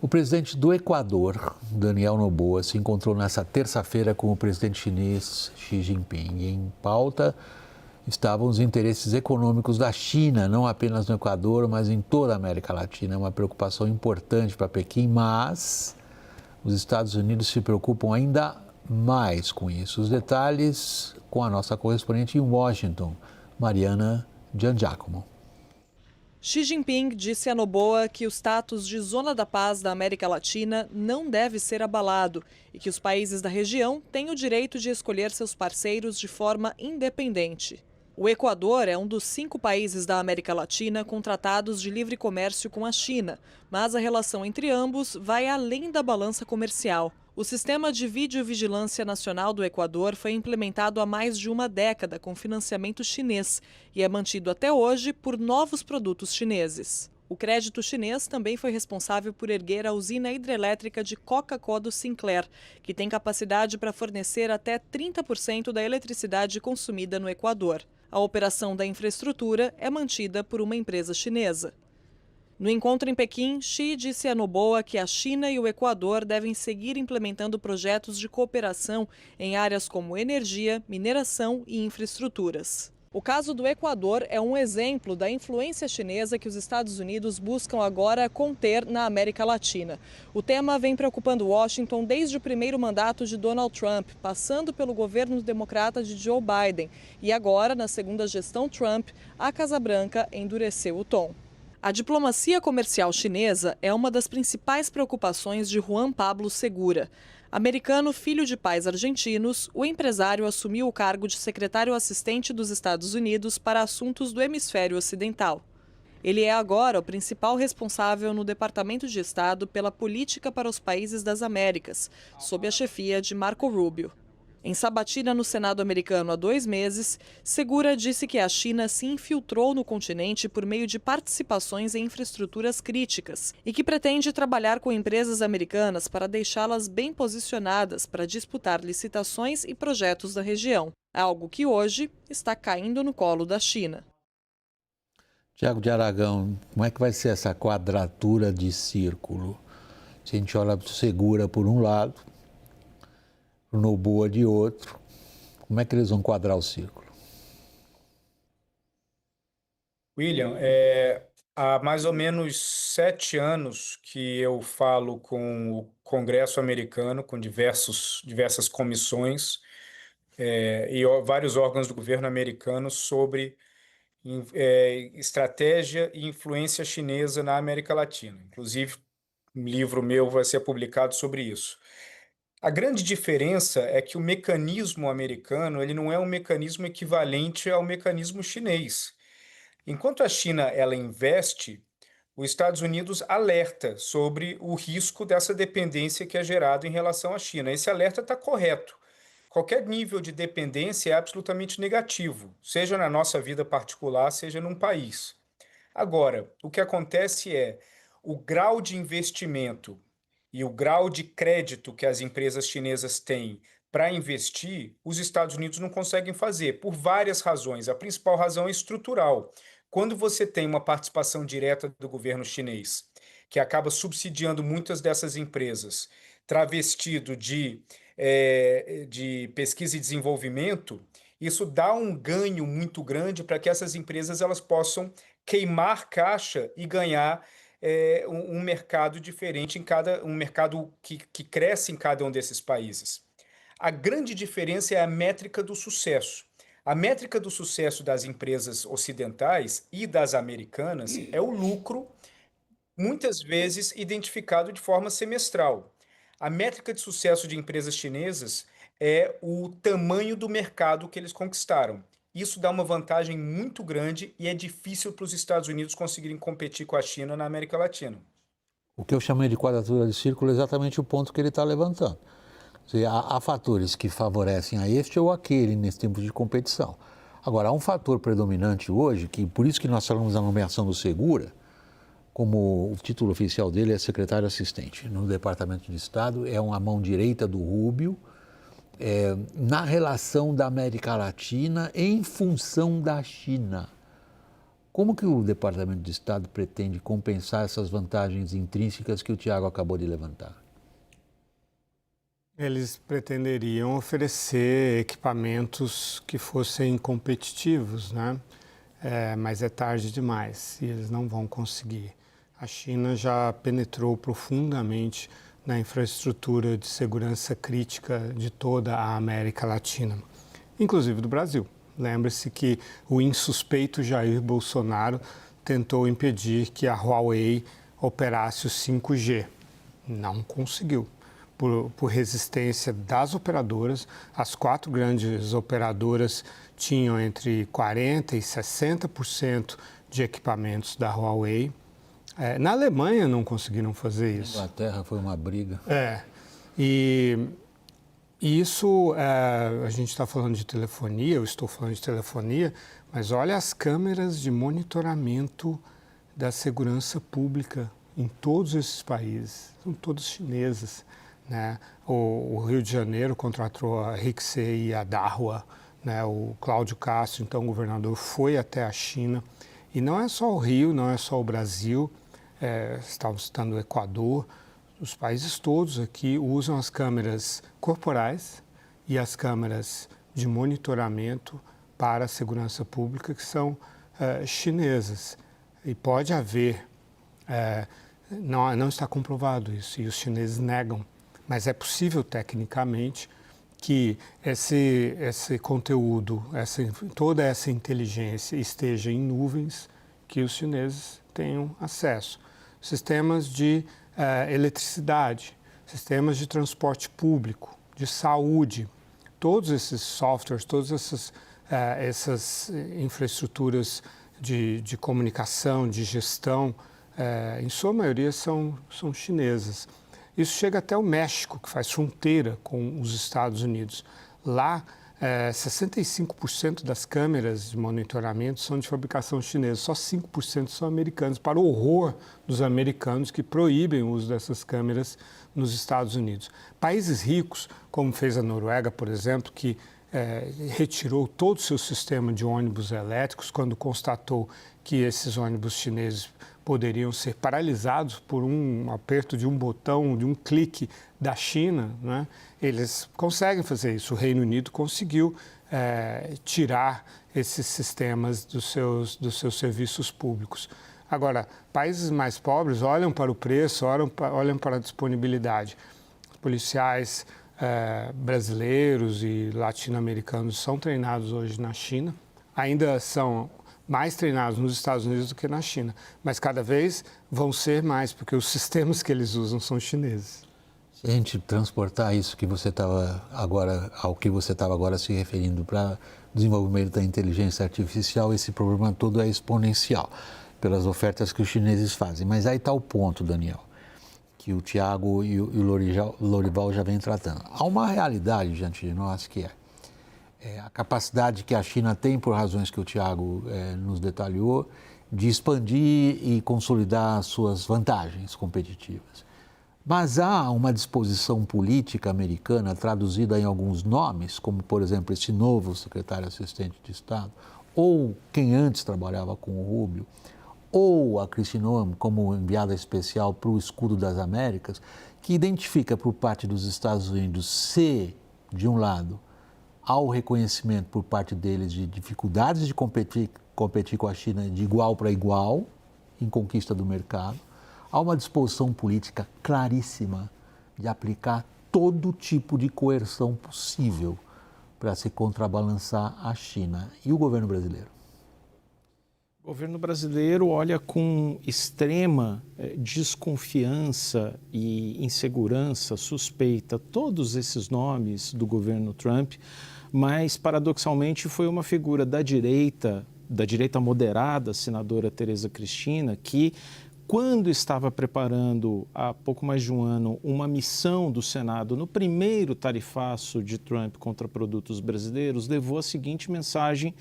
O presidente do Equador, Daniel Noboa, se encontrou nesta terça-feira com o presidente chinês Xi Jinping. Em pauta estavam os interesses econômicos da China, não apenas no Equador, mas em toda a América Latina. É uma preocupação importante para Pequim, mas os Estados Unidos se preocupam ainda mais com isso. Os detalhes com a nossa correspondente em Washington, Mariana Giangiacomo. Xi Jinping disse a Noboa que o status de Zona da Paz da América Latina não deve ser abalado e que os países da região têm o direito de escolher seus parceiros de forma independente. O Equador é um dos 5 países da América Latina com tratados de livre comércio com a China, mas a relação entre ambos vai além da balança comercial. O sistema de videovigilância nacional do Equador foi implementado há mais de uma década com financiamento chinês e é mantido até hoje por novos produtos chineses. O crédito chinês também foi responsável por erguer a usina hidrelétrica de Coca-Cola do Sinclair, que tem capacidade para fornecer até 30% da eletricidade consumida no Equador. A operação da infraestrutura é mantida por uma empresa chinesa. No encontro em Pequim, Xi disse a Noboa que a China e o Equador devem seguir implementando projetos de cooperação em áreas como energia, mineração e infraestruturas. O caso do Equador é um exemplo da influência chinesa que os Estados Unidos buscam agora conter na América Latina. O tema vem preocupando Washington desde o primeiro mandato de Donald Trump, passando pelo governo democrata de Joe Biden. E agora, na segunda gestão Trump, a Casa Branca endureceu o tom. A diplomacia comercial chinesa é uma das principais preocupações de Juan Pablo Segura. Americano, filho de pais argentinos, o empresário assumiu o cargo de secretário assistente dos Estados Unidos para assuntos do hemisfério ocidental. Ele é agora o principal responsável no Departamento de Estado pela política para os países das Américas, sob a chefia de Marco Rubio. Em sabatina no Senado americano há 2 meses, Segura disse que a China se infiltrou no continente por meio de participações em infraestruturas críticas e que pretende trabalhar com empresas americanas para deixá-las bem posicionadas para disputar licitações e projetos da região, algo que hoje está caindo no colo da China. Tiago de Aragão, como é que vai ser essa quadratura de círculo? Se a gente olha para o Segura por um lado, o Noboa de outro, como é que eles vão quadrar o círculo? William, há mais ou menos 7 anos que eu falo com o Congresso americano, com diversas comissões e vários órgãos do governo americano sobre estratégia e influência chinesa na América Latina. Inclusive, um livro meu vai ser publicado sobre isso. A grande diferença é que o mecanismo americano ele não é um mecanismo equivalente ao mecanismo chinês. Enquanto a China ela investe, os Estados Unidos alerta sobre o risco dessa dependência que é gerado em relação à China. Esse alerta está correto. Qualquer nível de dependência é absolutamente negativo, seja na nossa vida particular, seja num país. Agora, o que acontece é o grau de investimento e o grau de crédito que as empresas chinesas têm para investir, os Estados Unidos não conseguem fazer, por várias razões. A principal razão é estrutural. Quando você tem uma participação direta do governo chinês, que acaba subsidiando muitas dessas empresas, travestido de pesquisa e desenvolvimento, isso dá um ganho muito grande para que essas empresas elas possam queimar caixa e ganhar um mercado diferente um mercado que cresce em cada um desses países. A grande diferença é a métrica do sucesso. A métrica do sucesso das empresas ocidentais e das americanas é o lucro, muitas vezes identificado de forma semestral. A métrica de sucesso de empresas chinesas é o tamanho do mercado que eles conquistaram. Isso dá uma vantagem muito grande e é difícil para os Estados Unidos conseguirem competir com a China na América Latina. O que eu chamei de quadratura de círculo é exatamente o ponto que ele está levantando. Ou seja, há fatores que favorecem a este ou aquele nesse tempo de competição. Agora, há um fator predominante hoje, que por isso que nós falamos da nomeação do Segura, como o título oficial dele é secretário assistente no Departamento de Estado, é uma mão direita do Rubio, na relação da América Latina em função da China. Como que o Departamento de Estado pretende compensar essas vantagens intrínsecas que o Tiago acabou de levantar? Eles pretenderiam oferecer equipamentos que fossem competitivos, né? Mas é tarde demais e eles não vão conseguir. A China já penetrou profundamente na infraestrutura de segurança crítica de toda a América Latina, inclusive do Brasil. Lembre-se que o insuspeito Jair Bolsonaro tentou impedir que a Huawei operasse o 5G. Não conseguiu. Por resistência das operadoras, as 4 grandes operadoras tinham entre 40% e 60% de equipamentos da Huawei. Na Alemanha não conseguiram fazer isso. Na Inglaterra foi uma briga. E isso, a gente está falando de telefonia, eu estou falando de telefonia, mas olha as câmeras de monitoramento da segurança pública em todos esses países, são todas chinesas. Né? O Rio de Janeiro contratou a Rixey e a Dahua, né? O Cláudio Castro, então governador, foi até a China. E não é só o Rio, não é só o Brasil, estamos citando o Equador, os países todos aqui usam as câmeras corporais e as câmeras de monitoramento para a segurança pública que são chinesas. E pode haver, não está comprovado isso, e os chineses negam. Mas é possível, tecnicamente, que esse conteúdo, toda essa inteligência esteja em nuvens que os chineses tenham acesso. Sistemas de eletricidade, sistemas de transporte público, de saúde, todos esses softwares, todas essas infraestruturas de comunicação, de gestão, em sua maioria são chinesas. Isso chega até o México, que faz fronteira com os Estados Unidos. Lá, 65% das câmeras de monitoramento são de fabricação chinesa, só 5% são americanas, para o horror dos americanos que proíbem o uso dessas câmeras nos Estados Unidos. Países ricos, como fez a Noruega, por exemplo, que retirou todo o seu sistema de ônibus elétricos quando constatou que esses ônibus chineses poderiam ser paralisados por um aperto de um botão, de um clique da China, né? Eles conseguem fazer isso. O Reino Unido conseguiu tirar esses sistemas dos seus serviços públicos. Agora, países mais pobres olham para o preço, olham para a disponibilidade. Os policiais brasileiros e latino-americanos são treinados hoje na China, ainda são mais treinados nos Estados Unidos do que na China, mas cada vez vão ser mais, porque os sistemas que eles usam são chineses. Se a gente transportar isso que você estava agora, ao que você estava agora se referindo para o desenvolvimento da inteligência artificial, esse problema todo é exponencial, pelas ofertas que os chineses fazem. Mas aí está o ponto, Daniel, que o Tiago e o Lorival já vêm tratando. Há uma realidade diante de nós que é a capacidade que a China tem, por razões que o Tiago nos detalhou, de expandir e consolidar suas vantagens competitivas. Mas há uma disposição política americana traduzida em alguns nomes, como, por exemplo, esse novo secretário assistente de Estado, ou quem antes trabalhava com o Rubio, ou a Kristi Noem como enviada especial para o Escudo das Américas, que identifica por parte dos Estados Unidos se, de um lado, há o reconhecimento por parte deles de dificuldades de competir com a China de igual para igual, em conquista do mercado, há uma disposição política claríssima de aplicar todo tipo de coerção possível para se contrabalançar a China. E o governo brasileiro? O governo brasileiro olha com extrema desconfiança e insegurança, suspeita, todos esses nomes do governo Trump, mas paradoxalmente foi uma figura da direita moderada, a senadora Tereza Cristina, que quando estava preparando há pouco mais de um ano uma missão do Senado no primeiro tarifaço de Trump contra produtos brasileiros, levou a seguinte mensagem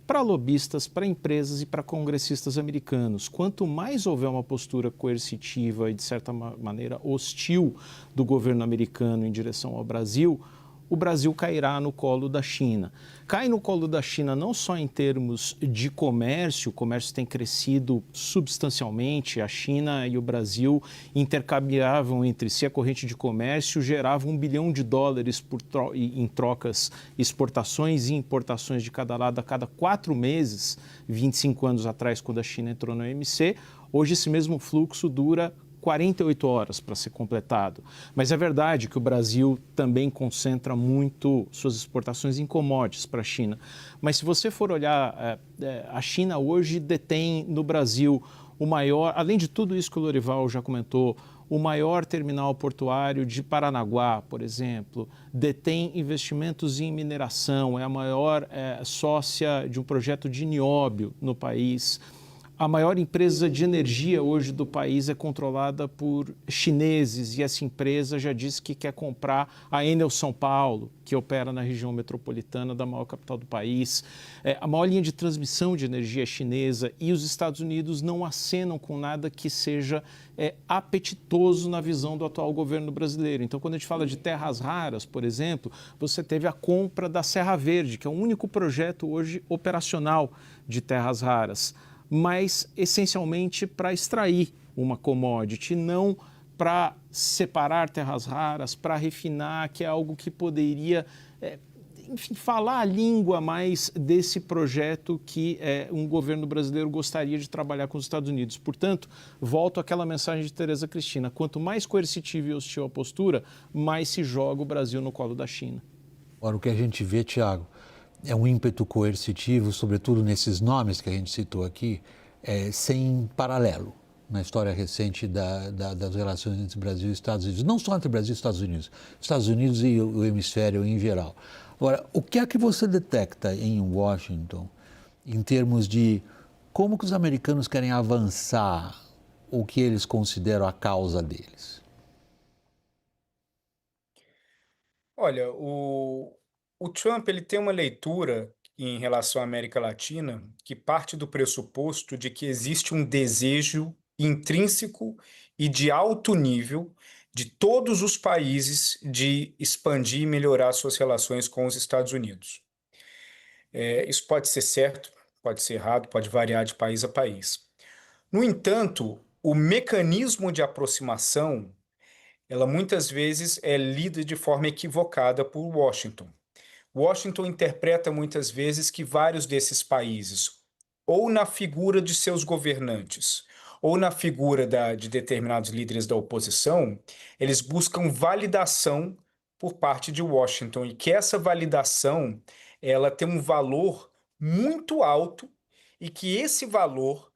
para lobistas, para empresas e para congressistas americanos. Quanto mais houver uma postura coercitiva e, de certa maneira, hostil do governo americano em direção ao Brasil, o Brasil cairá no colo da China. Cai no colo da China não só em termos de comércio, o comércio tem crescido substancialmente, a China e o Brasil intercambiavam entre si a corrente de comércio, gerava $1 bilhão em trocas, exportações e importações de cada lado a cada 4 meses, 25 anos atrás, quando a China entrou na OMC. Hoje esse mesmo fluxo dura 48 horas para ser completado. Mas é verdade que o Brasil também concentra muito suas exportações em commodities para a China. Mas se você for olhar, a China hoje detém no Brasil o maior, além de tudo isso que o Lorival já comentou, o maior terminal portuário de Paranaguá, por exemplo, detém investimentos em mineração, é a maior sócia de um projeto de nióbio no país. A maior empresa de energia hoje do país é controlada por chineses e essa empresa já disse que quer comprar a Enel São Paulo, que opera na região metropolitana da maior capital do país. A maior linha de transmissão de energia é chinesa e os Estados Unidos não acenam com nada que seja apetitoso na visão do atual governo brasileiro. Então, quando a gente fala de terras raras, por exemplo, você teve a compra da Serra Verde, que é o único projeto hoje operacional de terras raras, mas essencialmente para extrair uma commodity, não para separar terras raras, para refinar, que é algo que poderia, enfim, falar a língua mais desse projeto que um governo brasileiro gostaria de trabalhar com os Estados Unidos. Portanto, volto àquela mensagem de Tereza Cristina, quanto mais coercitiva e hostil a postura, mais se joga o Brasil no colo da China. Agora, o que a gente vê, Tiago, é um ímpeto coercitivo, sobretudo nesses nomes que a gente citou aqui, sem paralelo na história recente das relações entre Brasil e Estados Unidos. Não só entre Brasil e Estados Unidos e o hemisfério em geral. Agora, o que é que você detecta em Washington em termos de como que os americanos querem avançar o que eles consideram a causa deles? Olha, o Trump ele tem uma leitura em relação à América Latina que parte do pressuposto de que existe um desejo intrínseco e de alto nível de todos os países de expandir e melhorar suas relações com os Estados Unidos. Isso pode ser certo, pode ser errado, pode variar de país a país. No entanto, o mecanismo de aproximação, ela muitas vezes é lida de forma equivocada por Washington. Washington interpreta muitas vezes que vários desses países, ou na figura de seus governantes, ou na figura de determinados líderes da oposição, eles buscam validação por parte de Washington e que essa validação ela tem um valor muito alto e que esse valor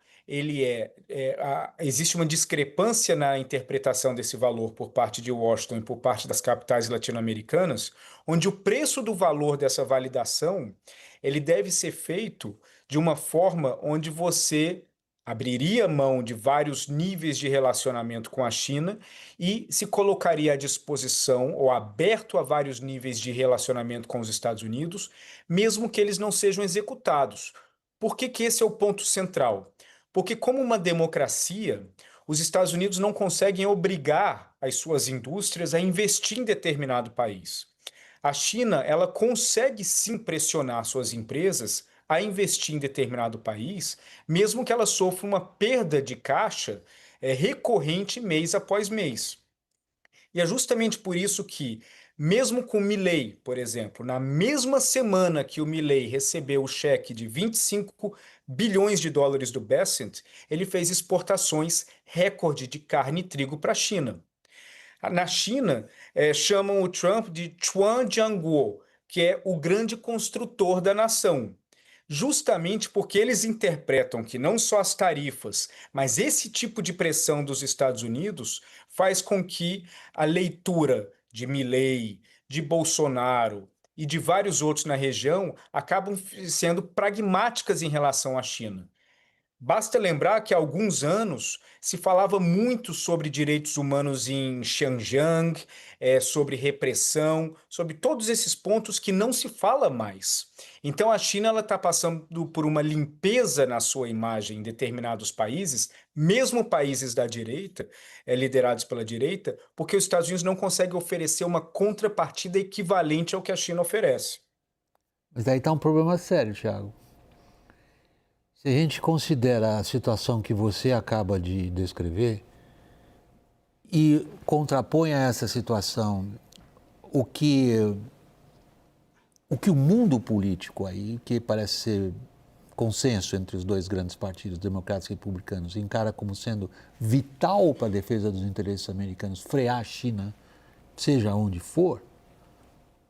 existe uma discrepância na interpretação desse valor por parte de Washington e por parte das capitais latino-americanas, onde o preço do valor dessa validação ele deve ser feito de uma forma onde você abriria mão de vários níveis de relacionamento com a China e se colocaria à disposição ou aberto a vários níveis de relacionamento com os Estados Unidos, mesmo que eles não sejam executados. Por que esse é o ponto central? Porque, como uma democracia, os Estados Unidos não conseguem obrigar as suas indústrias a investir em determinado país. A China, ela consegue sim pressionar suas empresas a investir em determinado país, mesmo que ela sofra uma perda de caixa recorrente mês após mês. E é justamente por isso que, mesmo com o Milei, por exemplo, na mesma semana que o Milei recebeu o cheque de 25 bilhões de dólares do Bessent, ele fez exportações recorde de carne e trigo para a China. Na China, chamam o Trump de Chuan Jianguo, que é o grande construtor da nação. Justamente porque eles interpretam que não só as tarifas, mas esse tipo de pressão dos Estados Unidos faz com que a leitura de Milei, de Bolsonaro e de vários outros na região acabam sendo pragmáticas em relação à China. Basta lembrar que há alguns anos se falava muito sobre direitos humanos em Xinjiang, sobre repressão, sobre todos esses pontos que não se fala mais. Então a China está passando por uma limpeza na sua imagem em determinados países, mesmo países da direita, liderados pela direita, porque os Estados Unidos não conseguem oferecer uma contrapartida equivalente ao que a China oferece. Mas daí está um problema sério, Thiago. Se a gente considera a situação que você acaba de descrever e contrapõe a essa situação o que o mundo político aí, que parece ser consenso entre os dois grandes partidos, democratas e republicanos, encara como sendo vital para a defesa dos interesses americanos frear a China, seja onde for,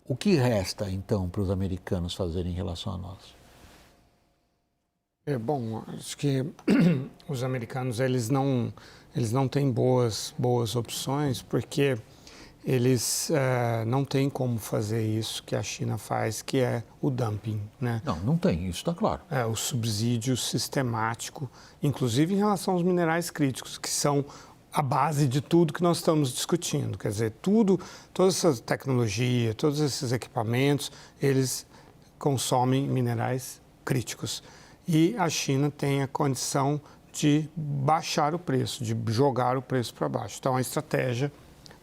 o que resta então para os americanos fazerem em relação a nós? Bom, acho que os americanos eles não têm boas opções porque eles não têm como fazer isso que a China faz, que é o dumping, né? Não tem, isso está claro. O subsídio sistemático, inclusive em relação aos minerais críticos, que são a base de tudo que nós estamos discutindo. Quer dizer, toda essa tecnologia, todos esses equipamentos, eles consomem minerais críticos. E a China tem a condição de baixar o preço, de jogar o preço para baixo. Então, a estratégia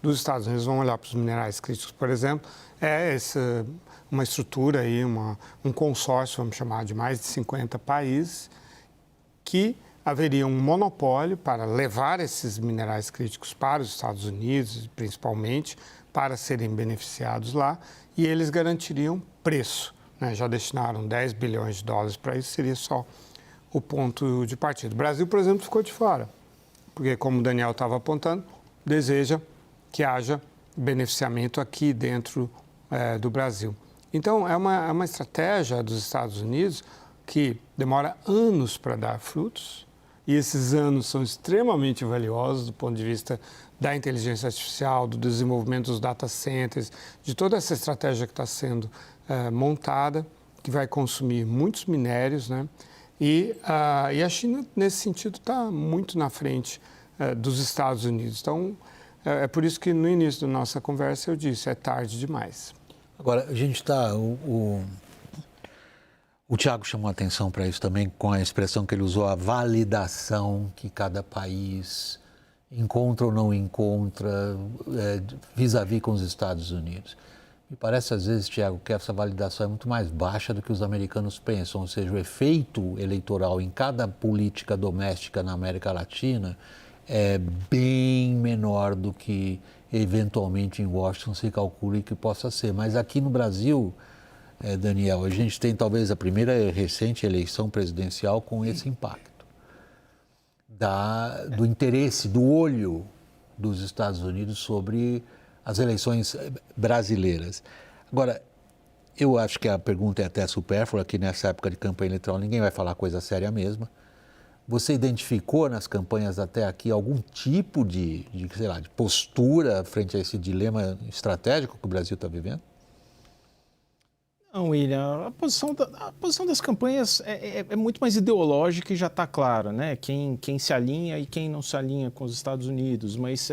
dos Estados Unidos, vamos olhar para os minerais críticos, por exemplo, uma estrutura, aí, um consórcio, vamos chamar, de mais de 50 países, que haveria um monopólio para levar esses minerais críticos para os Estados Unidos, principalmente, para serem beneficiados lá, e eles garantiriam preço. Já destinaram 10 bilhões de dólares para isso, seria só o ponto de partida. O Brasil, por exemplo, ficou de fora, porque, como o Daniel estava apontando, deseja que haja beneficiamento aqui dentro do Brasil. Então, é uma estratégia dos Estados Unidos que demora anos para dar frutos, e esses anos são extremamente valiosos do ponto de vista da inteligência artificial, do desenvolvimento dos data centers, de toda essa estratégia que está sendo montada, que vai consumir muitos minérios, né? E a China, nesse sentido, está muito na frente dos Estados Unidos. Então, é por isso que no início da nossa conversa eu disse, é tarde demais. Agora, a gente está... O Thiago chamou a atenção para isso também com a expressão que ele usou, a validação que cada país encontra ou não encontra vis-à-vis com os Estados Unidos. Me parece, às vezes, Thiago, que essa validação é muito mais baixa do que os americanos pensam, ou seja, o efeito eleitoral em cada política doméstica na América Latina é bem menor do que, eventualmente, em Washington se calcula que possa ser. Mas aqui no Brasil, Daniel, a gente tem talvez a primeira recente eleição presidencial com esse impacto do interesse, do olho dos Estados Unidos sobre as eleições brasileiras. Agora, eu acho que a pergunta é até supérflua, que nessa época de campanha eleitoral ninguém vai falar coisa séria mesmo. Você identificou nas campanhas até aqui algum tipo de postura frente a esse dilema estratégico que o Brasil está vivendo? Não, William, a posição das campanhas é muito mais ideológica e já está clara, né? Quem se alinha e quem não se alinha com os Estados Unidos. Mas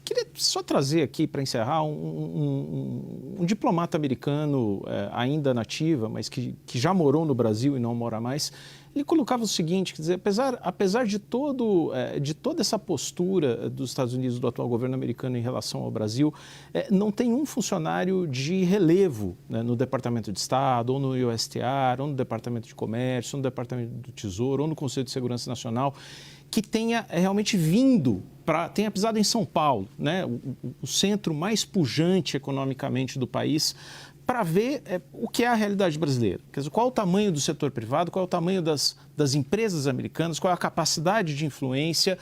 queria só trazer aqui, para encerrar, um diplomata americano ainda na ativa, mas que já morou no Brasil e não mora mais. Ele colocava o seguinte, quer dizer, apesar de toda essa postura dos Estados Unidos, do atual governo americano em relação ao Brasil, não tem um funcionário de relevo, né, no Departamento de Estado, ou no USTR, ou no Departamento de Comércio, ou no Departamento do Tesouro, ou no Conselho de Segurança Nacional, que tenha realmente tenha pisado em São Paulo, né, o centro mais pujante economicamente do país, para ver o que é a realidade brasileira. Quer dizer, qual é o tamanho do setor privado, qual é o tamanho das empresas americanas, qual é a capacidade de influência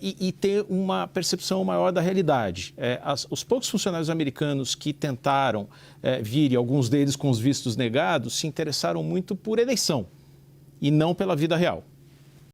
e ter uma percepção maior da realidade. Os poucos funcionários americanos que tentaram vir, e alguns deles com os vistos negados, se interessaram muito por eleição e não pela vida real.